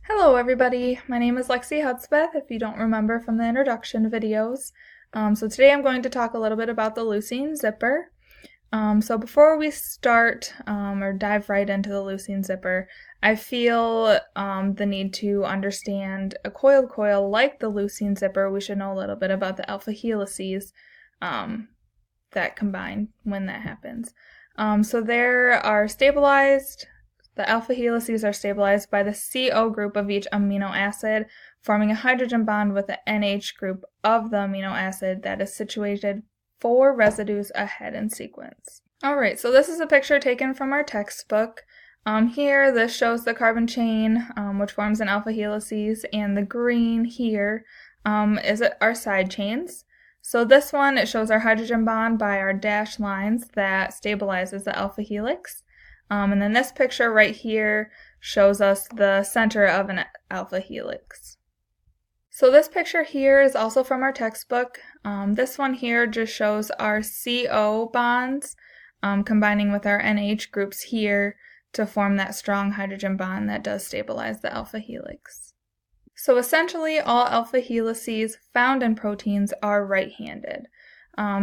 Hello everybody, my name is Lexi Hudspeth, if you don't remember from the introduction videos. So today I'm going to talk a little bit about the Leucine zipper. So before we start or dive right into the Leucine zipper, I feel the need to understand a coiled coil like the Leucine zipper. We should know a little bit about the alpha helices that combine when that happens. So there are stabilized. The alpha helices are stabilized by the CO group of each amino acid, forming a hydrogen bond with the NH group of the amino acid that is situated 4 residues ahead in sequence. Alright, so this is a picture taken from our textbook. Here, this shows the carbon chain, which forms an alpha helices, and the green here is our side chains. So this one, it shows our hydrogen bond by our dashed lines that stabilizes the alpha helix. And then this picture right here shows us the center of an alpha helix. So this picture here is also from our textbook. This one here just shows our CO bonds combining with our NH groups here to form that strong hydrogen bond that does stabilize the alpha helix. So essentially all alpha helices found in proteins are right-handed.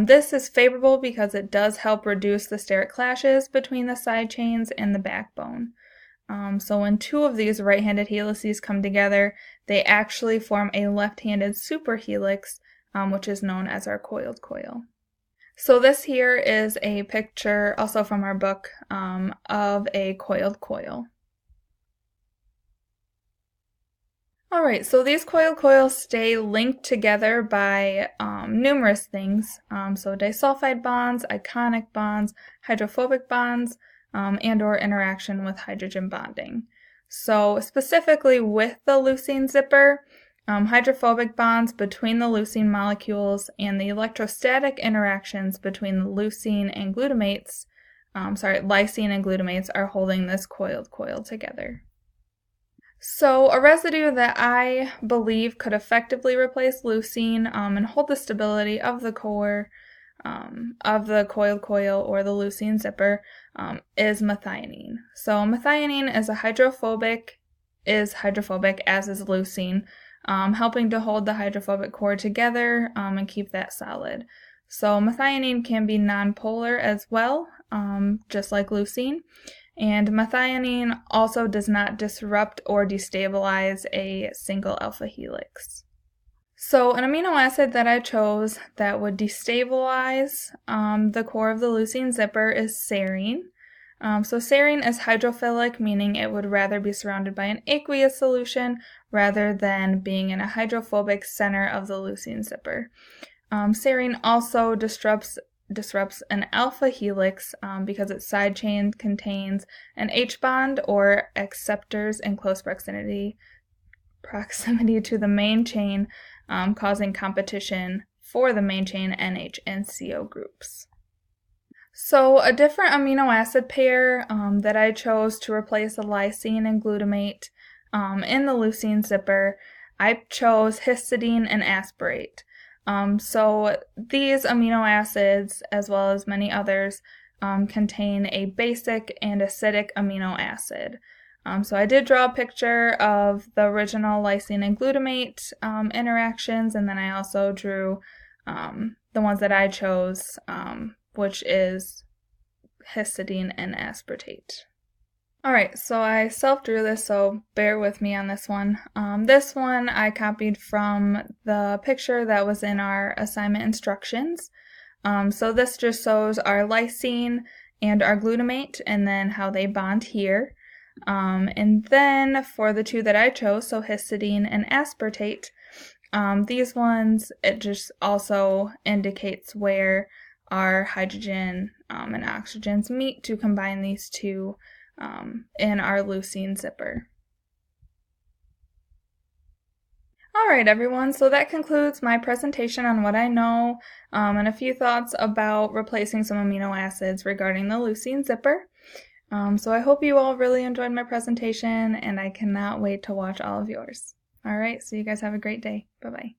This is favorable because it does help reduce the steric clashes between the side chains and the backbone. So when 2 of these right-handed helices come together, they actually form a left-handed superhelix, which is known as our coiled coil. So this here is a picture, also from our book, of a coiled coil. Alright, so these coiled coils stay linked together by numerous things, so disulfide bonds, ionic bonds, hydrophobic bonds, and or interaction with hydrogen bonding. So specifically with the leucine zipper, hydrophobic bonds between the leucine molecules and the electrostatic interactions between the leucine and glutamates, lysine and glutamates are holding this coiled coil together. So a residue that I believe could effectively replace leucine and hold the stability of the core of the coiled coil or the leucine zipper is methionine. So methionine is hydrophobic as is leucine, helping to hold the hydrophobic core together and keep that solid. So methionine can be nonpolar as well, just like leucine. And methionine also does not disrupt or destabilize a single alpha helix. So an amino acid that I chose that would destabilize the core of the leucine zipper is serine. So serine is hydrophilic, meaning it would rather be surrounded by an aqueous solution rather than being in a hydrophobic center of the leucine zipper. Serine also disrupts an alpha helix because its side chain contains an H bond or acceptors in close proximity to the main chain, causing competition for the main chain NH and CO groups. So a different amino acid pair that I chose to replace the lysine and glutamate in the leucine zipper, I chose histidine and aspartate. So these amino acids, as well as many others, contain a basic and acidic amino acid. So I did draw a picture of the original lysine and glutamate interactions, and then I also drew the ones that I chose, which is histidine and aspartate. Alright, so I self-drew this, so bear with me on this one. This one I copied from the picture that was in our assignment instructions. So this just shows our lysine and our glutamate, and then how they bond here. And then for the 2 that I chose, so histidine and aspartate, these ones, it just also indicates where our hydrogen and oxygens meet to combine these 2 in our leucine zipper. Alright everyone, so that concludes my presentation on what I know and a few thoughts about replacing some amino acids regarding the leucine zipper. So I hope you all really enjoyed my presentation, and I cannot wait to watch all of yours. Alright, so you guys have a great day. Bye-bye.